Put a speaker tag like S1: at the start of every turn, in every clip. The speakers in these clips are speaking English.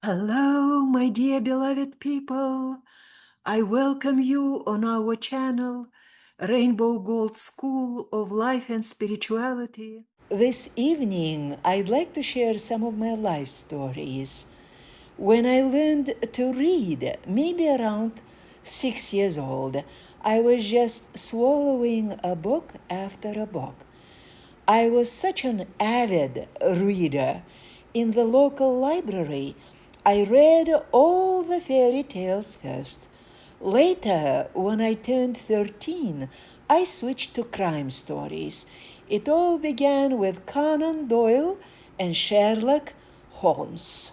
S1: Hello, my dear beloved people. I welcome you on our channel, Rainbow Gold School of Life and Spirituality. This evening, I'd like to share some of my life stories. When I learned to read, maybe around 6 years old, I was just swallowing a book after a book. I was such an avid reader. In the local library, I read all the fairy tales first. Later, when I turned 13, I switched to crime stories. It all began with Conan Doyle and Sherlock Holmes.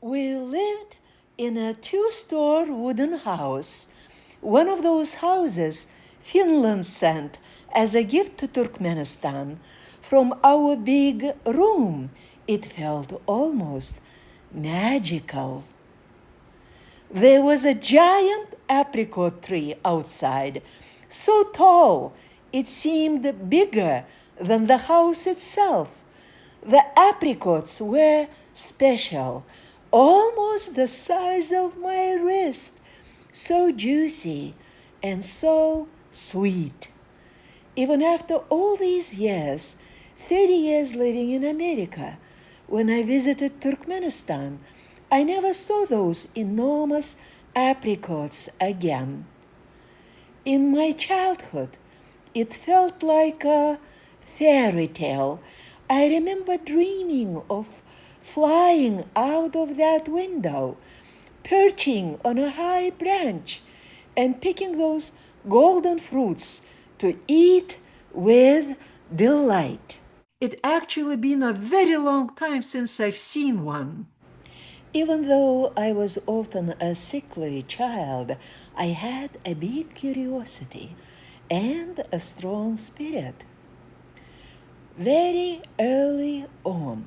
S1: We lived in a two-store wooden house, one of those houses Finland sent as a gift to Turkmenistan. From our big room, it felt almost magical. There was a giant apricot tree outside, so tall it seemed bigger than the house itself. The apricots were special, almost the size of my wrist, so juicy and so sweet. Even after all these years, 30 years living in America, when I visited Turkmenistan, I never saw those enormous apricots again. In my childhood, it felt like a fairy tale. I remember dreaming of flying out of that window, perching on a high branch, and picking those golden fruits to eat with delight. It actually been a very long time since I've seen one. Even though I was often a sickly child, I had a big curiosity and a strong spirit. Very early on,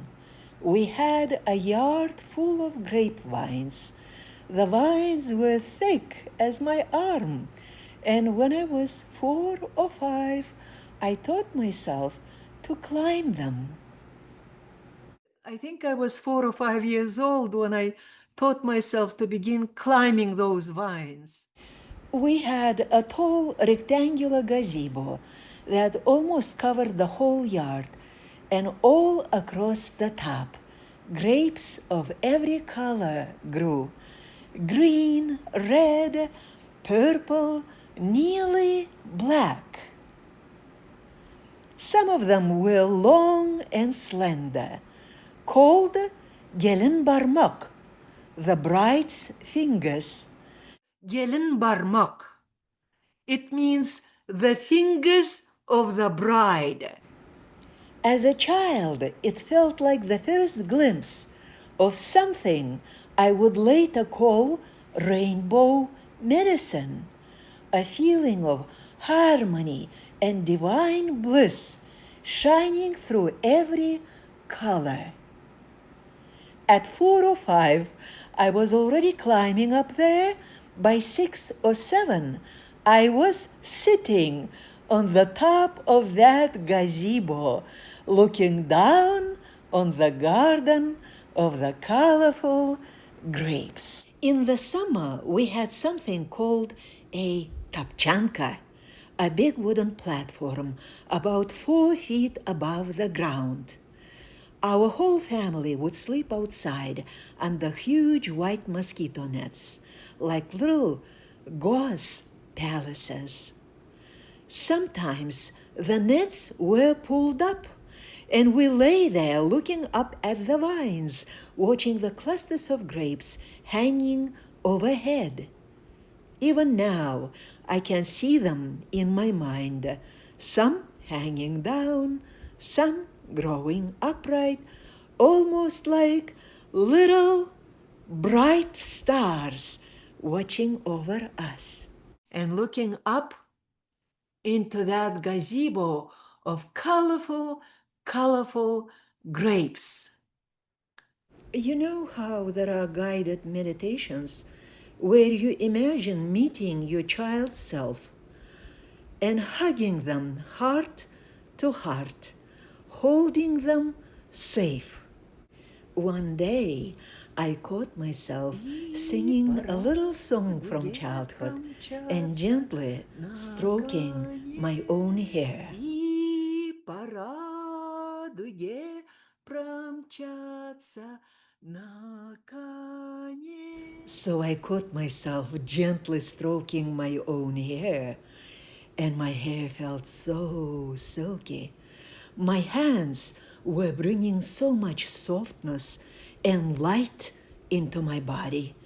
S1: we had a yard full of grapevines. The vines were thick as my arm, and when I was 4 or 5, I taught myself to climb them. I think I was 4 or 5 years old when I taught myself to begin climbing those vines. We had a tall rectangular gazebo that almost covered the whole yard, and all across the top, grapes of every color grew: green, red, purple, nearly black. Some of them were long and slender, called gelin barmak, the bride's fingers. Gelin barmak. It means the fingers of the bride. As a child, it felt like the first glimpse of something I would later call rainbow medicine, a feeling of harmony and divine bliss shining through every color. At 4 or 5, I was already climbing up there. By 6 or 7, I was sitting on the top of that gazebo, looking down on the garden of the colorful grapes. In the summer, we had something called a tapchanka, a big wooden platform about 4 feet above the ground. Our whole family would sleep outside under huge white mosquito nets, like little gauze palaces. Sometimes the nets were pulled up, and we lay there looking up at the vines, watching the clusters of grapes hanging overhead. Even now, I can see them in my mind, some hanging down, some growing upright, almost like little bright stars watching over us. And looking up into that gazebo of colorful grapes. You know how there are guided meditations where you imagine meeting your child's self and hugging them heart to heart, holding them safe. One day, I caught myself singing a little song from childhood and gently stroking my own hair. И по радуге промчаться на коне. So I caught myself gently stroking my own hair, and my hair felt so silky. My hands were bringing so much softness and light into my body,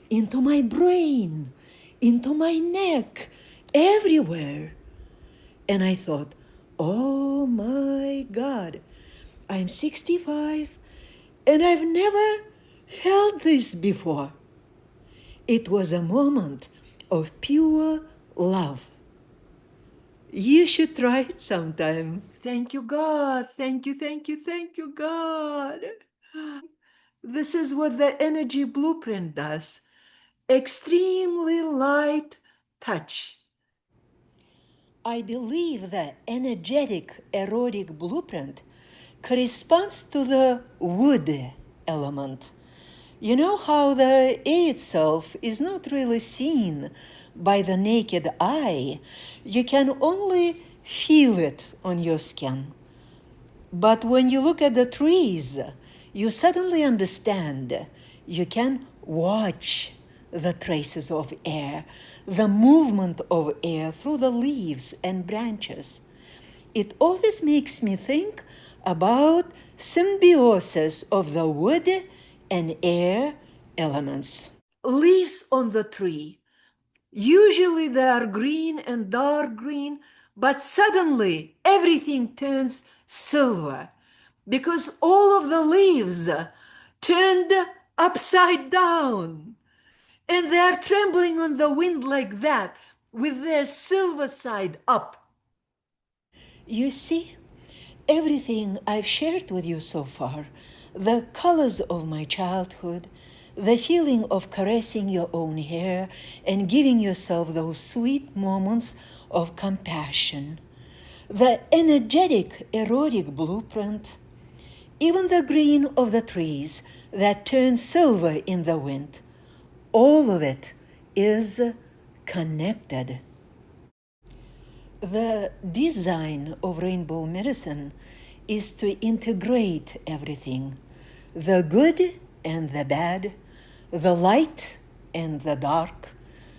S1: into my brain, into my neck, everywhere. And I thought, oh my God, I'm 65 and I've never felt this before. It was a moment of pure love. You should try it sometime. Thank you, God. Thank you, thank you, thank you, God. This is what the energy blueprint does. Extremely light touch. I believe the energetic erotic blueprint corresponds to the wood element. You know how the air itself is not really seen by the naked eye. You can only feel it on your skin. But when you look at the trees, you suddenly understand. You can watch the traces of air, the movement of air through the leaves and branches. It always makes me think about symbiosis of the wood and air elements. Leaves on the tree. Usually they are green and dark green, but suddenly everything turns silver because all of the leaves turned upside down and they are trembling on the wind like that with their silver side up. You see, everything I've shared with you so far, the colors of my childhood, the feeling of caressing your own hair and giving yourself those sweet moments of compassion, the energetic erotic blueprint, even the green of the trees that turn silver in the wind, all of it is connected. The design of rainbow medicine is to integrate everything, the good and the bad, the light and the dark,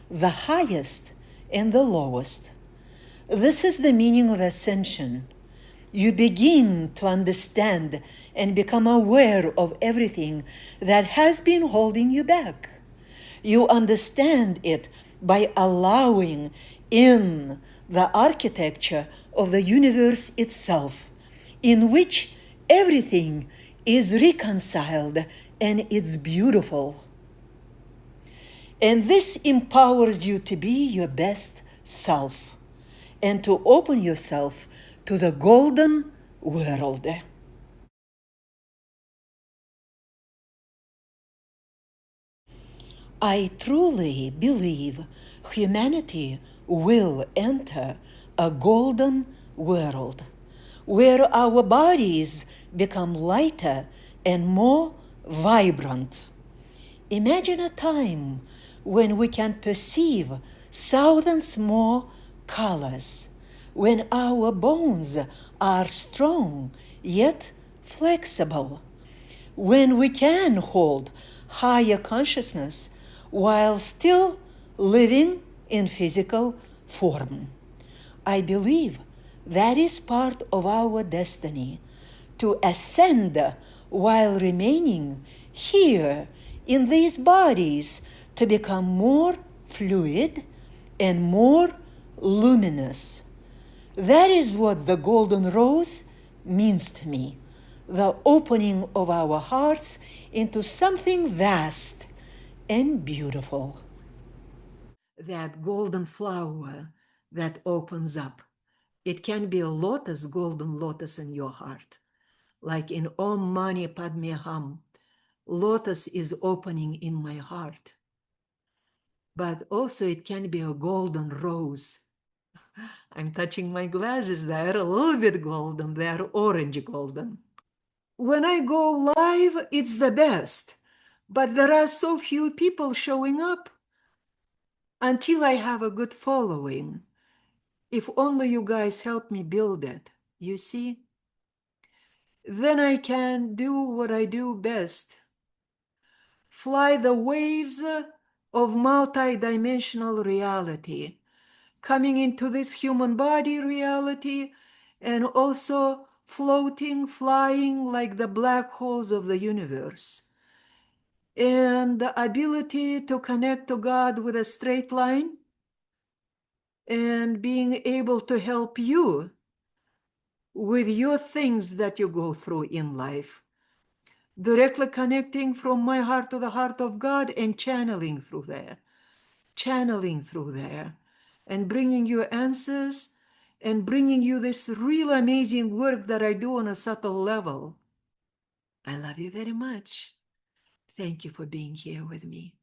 S1: the highest and the lowest. This is the meaning of ascension. You begin to understand and become aware of everything that has been holding you back. You understand it by allowing in the architecture of the universe itself, in which everything is reconciled and it's beautiful. And this empowers you to be your best self and to open yourself to the golden world. I truly believe humanity will enter a golden world where our bodies become lighter and more vibrant. Imagine a time when we can perceive thousands more colors, when our bones are strong yet flexible, when we can hold higher consciousness while still living in physical form. I believe that is part of our destiny, to ascend while remaining here in these bodies, to become more fluid and more luminous. That is what the golden rose means to me, the opening of our hearts into something vast and beautiful. That golden flower that opens up. It can be a lotus, golden lotus in your heart. Like in Om Mani Padme Hum, lotus is opening in my heart. But also it can be a golden rose. I'm touching my glasses, they are a little bit golden, they are orange golden. when I go live, it's the best. But there are so few people showing up until I have a good following. If only you guys help me build it, you see? Then I can do what I do best. Fly the waves of multidimensional reality, coming into this human body reality and also floating, flying like the black holes of the universe. And the ability to connect to God with a straight line and being able to help you with your things that you go through in life. Directly connecting from my heart to the heart of God and channeling through there, and bringing you answers and bringing you this real amazing work that I do on a subtle level. I love you very much. Thank you for being here with me.